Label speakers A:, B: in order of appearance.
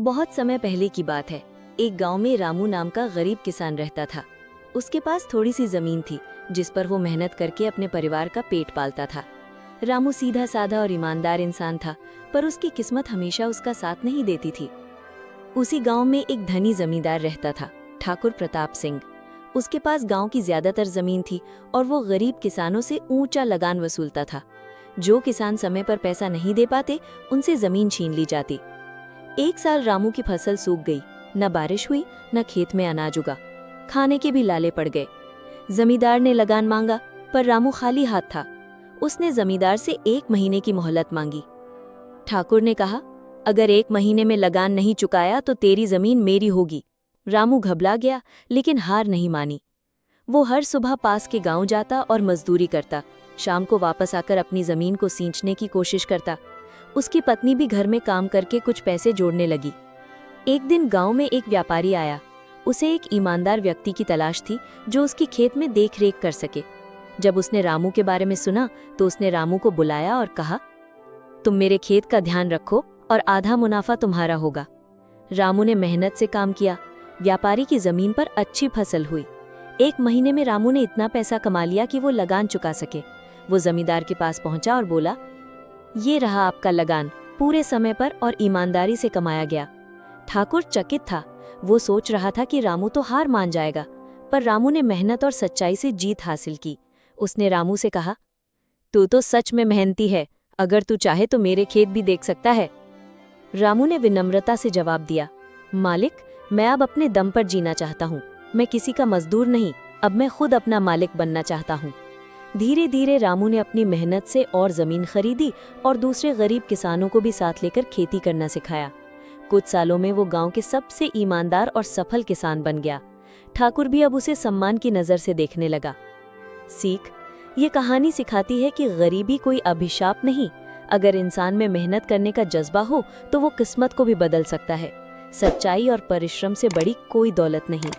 A: बहुत समय पहले की बात है। एक गांव में रामू नाम का गरीब किसान रहता था। उसके पास थोड़ी सी जमीन थी जिस पर वो मेहनत करके अपने परिवार का पेट पालता था। रामू सीधा साधा और ईमानदार इंसान था, पर उसकी किस्मत हमेशा उसका साथ नहीं देती थी। उसी गांव में एक धनी जमींदार रहता था, ठाकुर प्रताप सिंह। उसके पास गांव की ज्यादातर जमीन थी और वो गरीब किसानों से ऊंचा लगान वसूलता था। जो किसान समय पर पैसा नहीं दे पाते, उनसे जमीन छीन ली जाती। एक साल रामू की फसल सूख गई। न बारिश हुई, न खेत में अनाज उगा। खाने के भी लाले पड़ गए। जमींदार ने लगान मांगा, पर रामू खाली हाथ था। उसने जमींदार से 1 महीने की मोहलत मांगी। ठाकुर ने कहा, अगर 1 महीने में लगान नहीं चुकाया तो तेरी जमीन मेरी होगी। रामू घबरा गया, लेकिन हार नहीं मानी। वो हर सुबह पास के गांव जाता और मजदूरी करता। शाम को वापस आकर अपनी जमीन को सींचने की कोशिश करता। उसकी पत्नी भी घर में काम करके कुछ पैसे जोड़ने लगी। एक दिन गांव में एक व्यापारी आया। उसे एक ईमानदार व्यक्ति की तलाश थी जो उसकी खेत में देखरेख कर सके। जब उसने रामू के बारे में सुना तो उसने रामू को बुलाया और कहा, तुम मेरे खेत का ध्यान रखो और आधा मुनाफा तुम्हारा होगा। रामू ने मेहनत से काम किया। व्यापारी की जमीन पर अच्छी फसल हुई। 1 महीने में रामू ने इतना पैसा कमा लिया कि वो लगान चुका सके। वो जमींदार के पास पहुंचा और बोला, ये रहा आपका लगान, पूरे समय पर और ईमानदारी से कमाया गया। ठाकुर चकित था। वो सोच रहा था कि रामू तो हार मान जाएगा, पर रामू ने मेहनत और सच्चाई से जीत हासिल की। उसने रामू से कहा, तू तो सच में मेहनती है, अगर तू चाहे तो मेरे खेत भी देख सकता है। रामू ने विनम्रता से जवाब दिया, मालिक, मैं अब अपने दम पर जीना चाहता हूँ। मैं किसी का मजदूर नहीं, अब मैं खुद अपना मालिक बनना चाहता हूँ। धीरे धीरे रामू ने अपनी मेहनत से और ज़मीन खरीदी और दूसरे गरीब किसानों को भी साथ लेकर खेती करना सिखाया। कुछ सालों में वो गांव के सबसे ईमानदार और सफल किसान बन गया। ठाकुर भी अब उसे सम्मान की नज़र से देखने लगा। सीख, ये कहानी सिखाती है कि गरीबी कोई अभिशाप नहीं। अगर इंसान में मेहनत करने का जज्बा हो तो वो किस्मत को भी बदल सकता है। सच्चाई और परिश्रम से बड़ी कोई दौलत नहीं।